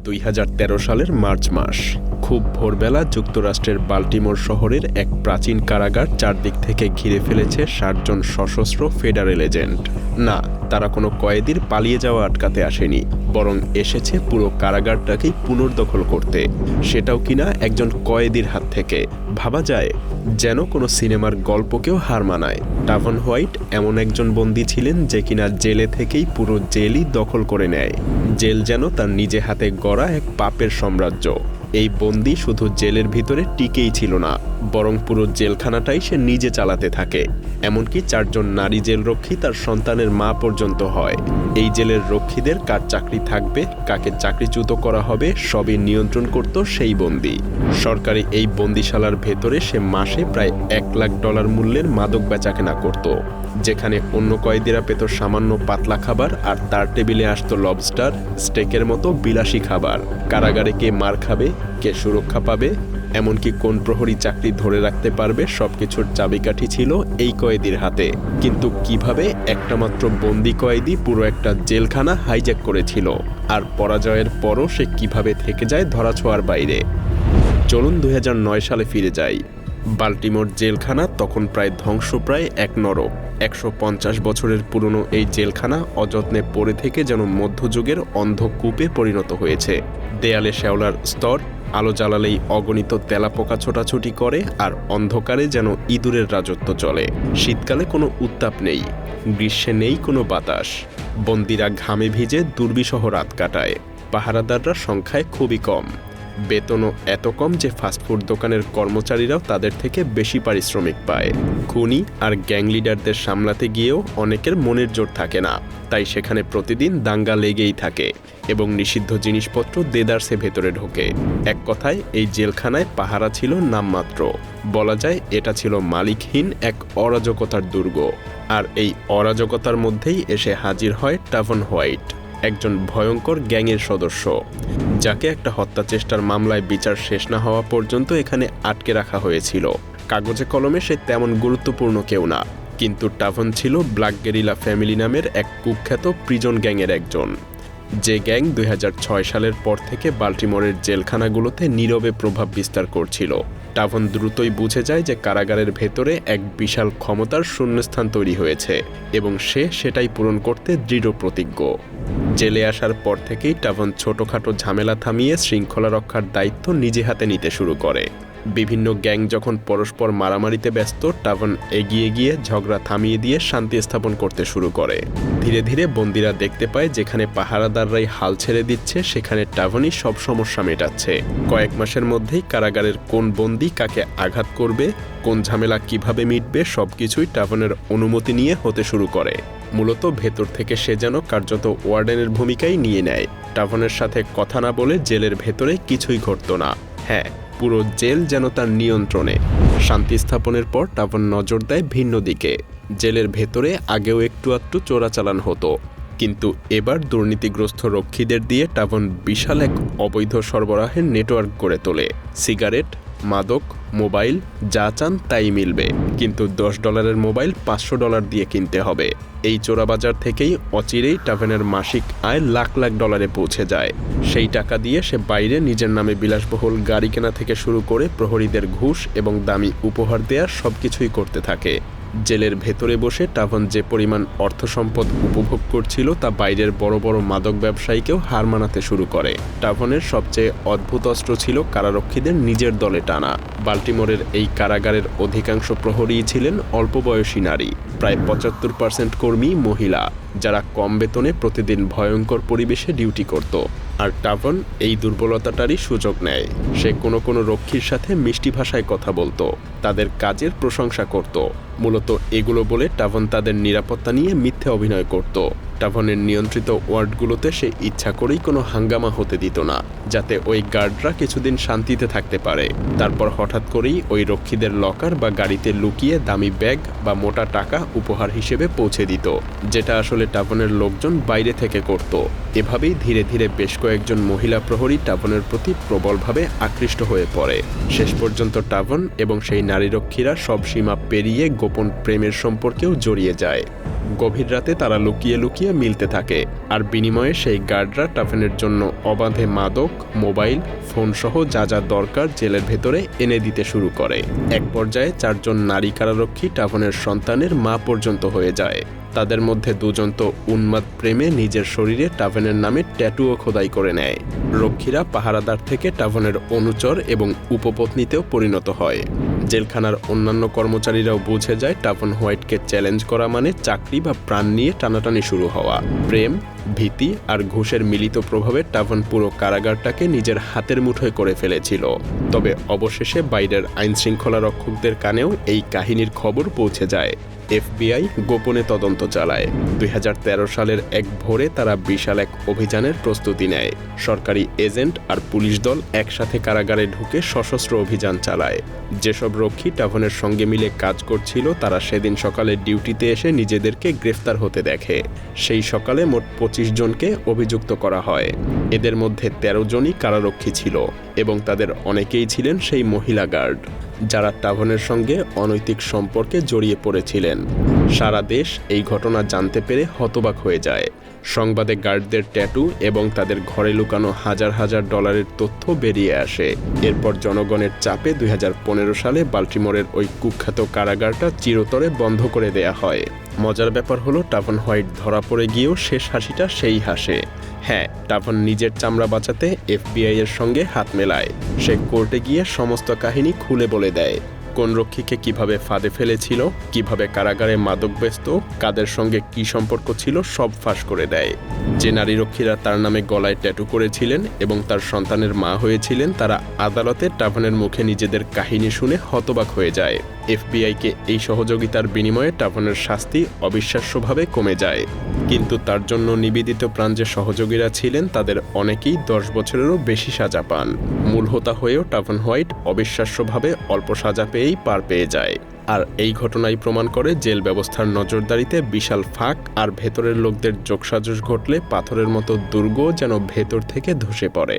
2013 সালের মার্চ মাস। খুব ভোরবেলা যুক্তরাষ্ট্রের বাল্টিমোর শহরের এক প্রাচীন কারাগার চারদিক থেকে ঘিরে ফেলেছে 60 জন সশস্ত্র ফেডারেল এজেন্ট। না, তারা কোনো কয়েদির পালিয়ে যাওয়া আটকাতে আসেনি, বরং এসেছে পুরো কারাগারটাকেই পুনর্দখল করতে, সেটাও কিনা একজন কয়েদির হাত থেকে। ভাবা যায় যেন কোনো সিনেমার গল্পকেও হার মানায়। টাভন হোয়াইট এমন একজন বন্দী ছিলেন যে কিনা জেলে থেকেই পুরো জেলই দখল করে নেয়। জেল যেন তার নিজে হাতে গড়া এক পাপের সাম্রাজ্য। এই বন্দী শুধু জেলের ভিতরে টিকেই ছিল না, বরং পুরো জেলখানাটাই সে নিজে চালাতে থাকে। এমনকি 4 জন নারী জেলরক্ষী তার সন্তানের মা পর্যন্ত হয়। এই জেলের রক্ষীদের কার চাকরি থাকবে, কাকে চাকরিচ্যুত করা হবে, সবই নিয়ন্ত্রণ করত সেই বন্দী। সরকারি এই বন্দিশালার ভেতরে সে মাসে প্রায় $1 লাখ মূল্যের মাদক বেচাকেনা করত। যেখানে অন্য কয়েদিরা পেত সামান্য পাতলা খাবার, আর তার টেবিলে আসতো লবস্টার, স্টেকের মতো বিলাসী খাবার। কারাগারে কে মার খাবে, কে সুরক্ষা পাবে, এমনকি কোন প্রহরী চাকরি ধরে রাখতে পারবে, সবকিছুর চাবিকাঠি ছিল এই কয়েদির হাতে। কিন্তু কিভাবে একটা মাত্র বন্দি কয়েদি পুরো একটা জেলখানা হাইজ্যাক করেছিল, আর পরাজয়ের পরও সে কিভাবে থেকে যায় ধরাছোঁয়ার বাইরে। চলুন 2009 সালে ফিরে যাই। বাল্টিমোর জেলখানা তখন প্রায় ধ্বংসপ্রায় এক নরক। 150 বছরের পুরনো এই জেলখানা অযত্নে পড়ে থেকে যেন মধ্যযুগের অন্ধকূপে পরিণত হয়েছে। দেয়ালে শ্যাওলার স্তর, আলো জ্বালালেই অগণিত তেলাপোকা ছোটাছুটি করে, আর অন্ধকারে যেন ইঁদুরের রাজত্ব চলে। শীতকালে কোনো উত্তাপ নেই, গ্রীষ্মে নেই কোনো বাতাস। বন্দিরা ঘামে ভিজে দুর্বিষহ রাত কাটায়। পাহারাদাররা সংখ্যায় খুবই কম। বেতনও এত কম যে ফাস্টফুড দোকানের কর্মচারীরাও তাদের থেকে বেশি পারিশ্রমিক পায়। খুনি আর গ্যাং লিডারদের সামলাতে গিয়েও অনেকের মনের জোর থাকে না, তাই সেখানে প্রতিদিন দাঙ্গা লেগেই থাকে এবং নিষিদ্ধ জিনিসপত্র দেদারসে ভেতরে ঢোকে। এক কথায় এই জেলখানায় পাহারা ছিল নামমাত্র। বলা যায় এটা ছিল মালিকহীন এক অরাজকতার দুর্গ। আর এই অরাজকতার মধ্যেই এসে হাজির হয় টাভন হোয়াইট, একজন ভয়ঙ্কর গ্যাংয়ের সদস্য, যাকে একটা হত্যা চেষ্টার মামলায় বিচার শেষ না হওয়া পর্যন্ত এখানে আটকে রাখা হয়েছিল। কাগজে কলমে সে তেমন গুরুত্বপূর্ণ কেউ না, কিন্তু টাভন ছিল ব্ল্যাক গেরিলা ফ্যামিলি নামের এক কুখ্যাত প্রিজন গ্যাংয়ের একজন। যে গ্যাং 2006 সালের পর থেকে বাল্টিমোরের জেলখানাগুলোতে নীরবে প্রভাব বিস্তার করছিল। টাভন দ্রুতই বুঝে যায় যে কারাগারের ভেতরে এক বিশাল ক্ষমতার শূন্যস্থান তৈরি হয়েছে, এবং সে সেটাই পূরণ করতে দৃঢ় প্রতিজ্ঞ। জেলে আসার পর থেকেই টাভন ছোটখাটো ঝামেলা থামিয়ে শৃঙ্খলা রক্ষার দায়িত্ব নিজে হাতে নিতে শুরু করে। বিভিন্ন গ্যাং যখন পরস্পর মারামারিতে ব্যস্ত, টাভন এগিয়ে গিয়ে ঝগড়া থামিয়ে দিয়ে শান্তি স্থাপন করতে শুরু করে। ধীরে ধীরে বন্দিরা দেখতে পায় যেখানে পাহারাদাররাই হাল ছেড়ে দিচ্ছে, সেখানে টাভনই সব সমস্যা মেটাচ্ছে। কয়েক মাসের মধ্যেই কারাগারের কোন বন্দি কাকে আঘাত করবে, কোন ঝামেলা কিভাবে মিটবে, সবকিছুই টাভনের অনুমতি নিয়ে হতে শুরু করে। মূলত ভেতর থেকে সে যেন কার্যত ওয়ার্ডেনের ভূমিকাই নিয়ে নেয়। টাভনের সাথে কথা না বলে জেলের ভেতরে কিছুই ঘটত না। হ্যাঁ, পুরো জেল যেন তার নিয়ন্ত্রণে। শান্তি স্থাপনের পর টাভন নজর দেয় ভিন্ন দিকে। জেলের ভেতরে আগেও একটু আধটু চোরাচালান হতো, কিন্তু এবার দুর্নীতিগ্রস্ত রক্ষীদের দিয়ে টাভন বিশাল এক অবৈধ সরবরাহের নেটওয়ার্ক গড়ে তোলে। সিগারেট, মাদক, মোবাইল, যা চান তাই মিলবে, কিন্তু $10 মোবাইল $500 দিয়ে কিনতে হবে। এই চোরাবাজার থেকেই অচিরেই টাভনের মাসিক আয় লাখ লাখ ডলারে পৌঁছে যায়। সেই টাকা দিয়ে সে বাইরে নিজের নামে বিলাসবহুল গাড়ি কেনা থেকে শুরু করে প্রহরীদের ঘুষ এবং দামি উপহার দেওয়ার সবকিছুই করতে থাকে। জেলের ভেতরে বসে টাভন যে পরিমাণ অর্থ সম্পদ উপভোগ করছিল তা বাইরের বড় বড় মাদক ব্যবসায়ীকেও হার মানাতে শুরু করে। টাভনের সবচেয়ে অদ্ভুত অস্ত্র ছিল কারারক্ষীদের নিজের দলে টানা। বাল্টিমোরের এই কারাগারের অধিকাংশ প্রহরীই ছিলেন অল্প বয়সী নারী, প্রায় 75% কর্মী মহিলা, যারা কম বেতনে প্রতিদিন ভয়ঙ্কর পরিবেশে ডিউটি করত। আর টাভন এই দুর্বলতাটারই সুযোগ নেয়। সে কোনো কোনো রক্ষীর সাথে মিষ্টি ভাষায় কথা বলতো, তাদের কাজের প্রশংসা করত। মূলত এগুলো বলে টাভন তাদের নিরাপত্তা নিয়ে মিথ্যে অভিনয় করত। টাভনের নিয়ন্ত্রিত ওয়ার্ডগুলোতে সে ইচ্ছা করেই কোনো হাঙ্গামা হতে দিত না, যাতে ওই গার্ডরা কিছুদিন শান্তিতে থাকতে পারে। তারপর হঠাৎ করেই ওই রক্ষীদের লকার বা গাড়িতে লুকিয়ে দামি ব্যাগ বা মোটা টাকা উপহার হিসেবে পৌঁছে দিত, যেটা আসলে টাভনের লোকজন বাইরে থেকে করত। এভাবেই ধীরে ধীরে বেশ কয়েকজন মহিলা প্রহরী টাভনের প্রতি প্রবলভাবে আকৃষ্ট হয়ে পড়ে। শেষ পর্যন্ত টাভন এবং সেই নারীরক্ষীরা সব সীমা পেরিয়ে গোপন প্রেমের সম্পর্কেও জড়িয়ে যায়। গভীর রাতে তারা লুকিয়ে লুকিয়ে মিলতে থাকে, আর বিনিময়ে সেই গার্ডরা টাফেনের জন্য অবাধে মাদক, মোবাইল, ফোনসহ যা যা দরকার জেলের ভেতরে এনে দিতে শুরু করে। এক পর্যায়ে 4 জন নারী কারারক্ষী টাফনের সন্তানের মা পর্যন্ত হয়ে যায়। তাদের মধ্যে 2 জন তো উন্মাদ প্রেমে নিজের শরীরে টাভেনের নামে ট্যাটুও খোদাই করে নেয়। রক্ষীরা পাহারাদার থেকে টাভনের অনুচর এবং উপপত্নীতেও পরিণত হয়। জেলখানার অন্যান্য কর্মচারীরাও বুঝে যায় টাভন হোয়াইটকে চ্যালেঞ্জ করা মানে চাকরি বা প্রাণ নিয়ে টানাটানি শুরু হওয়া। প্রেম, ভীতি আর ঘুষের মিলিত প্রভাবে টাভন পুরো কারাগারটাকে নিজের হাতের মুঠোয় করে ফেলেছিল। তবে অবশেষে বাইরের আইনশৃঙ্খলা রক্ষকদের কানেও এই কাহিনীর খবর পৌঁছে যায়। FBI গোপনে তদন্ত চালায়। 2013 সালের এক ভোরে তারা বিশাল এক অভিযানের প্রস্তুতি নেয়। সরকারি এজেন্ট আর পুলিশ দল একসাথে কারাগারে ঢুকে সশস্ত্র অভিযান চালায়। যেসব রক্ষী টাভনের সঙ্গে মিলে কাজ করছিল তারা সেদিন সকালে ডিউটিতে এসে নিজেদেরকে গ্রেফতার হতে দেখে। সেই সকালে মোট 25 জনকে অভিযুক্ত করা হয়। এদের মধ্যে 13 জনই কারারক্ষী ছিল এবং তাদের অনেকেই ছিলেন সেই মহিলা গার্ড যারা টাভনের সঙ্গে অনৈতিক সম্পর্কে জড়িয়ে পড়েছিলেন। সারা দেশ এই ঘটনা জানতে পেরে হতবাক হয়ে যায়। সংবাদে গার্ডদের ট্যাটু এবং তাদের ঘরে লুকানো হাজার হাজার ডলারের তথ্য বেরিয়ে আসে। এরপর জনগণের চাপে 2015 সালে বাল্টিমোরের ওই কুখ্যাত কারাগারটা চিরতরে বন্ধ করে দেয়া হয়। মজার ব্যাপার হলো টাভন হোয়াইট ধরা পড়ে গিয়েও শেষ হাসিটা সেই হাসে। হ্যাঁ, টাভন নিজের চামড়া বাঁচাতে FBI এর সঙ্গে হাত মেলায়। সে কোর্টে গিয়ে সমস্ত কাহিনী খুলে বলে দেয়। কোন রক্ষীকে কিভাবে ফাঁদে ফেলেছিল, কিভাবে কারাগারে মাদক বেচত, কাদের সঙ্গে কি সম্পর্ক ছিল সব ফাঁস করে দেয়। যে নারী রক্ষীরা তার নামে গলায় ট্যাটু করেছিলেন এবং তার সন্তানের মা হয়েছিলেন তারা আদালতে টাভনের মুখে নিজেদের কাহিনী শুনে হতবাক হয়ে যায়। FBI-কে এই সহযোগিতার বিনিময়ে টাভনের শাস্তি অবিশ্বাস্যভাবে কমে যায়। কিন্তু তার জন্য নিবেদিত প্রাণ যে সহযোগীরা ছিলেন তাদের অনেকেই 10 বছরেরও বেশি সাজা পান। মূল হোতা হয়েও টাভন হোয়াইট অবিশ্বাস্যভাবে অল্প সাজা পেয়েই পার পেয়ে যায়। আর এই ঘটনাই প্রমাণ করে জেল ব্যবস্থার নজরদারিতে বিশাল ফাঁক, আর ভেতরের লোকদের যোগসাজশ ঘটলে পাথরের মতো দুর্গ যেন ভেতর থেকে ধসে পড়ে।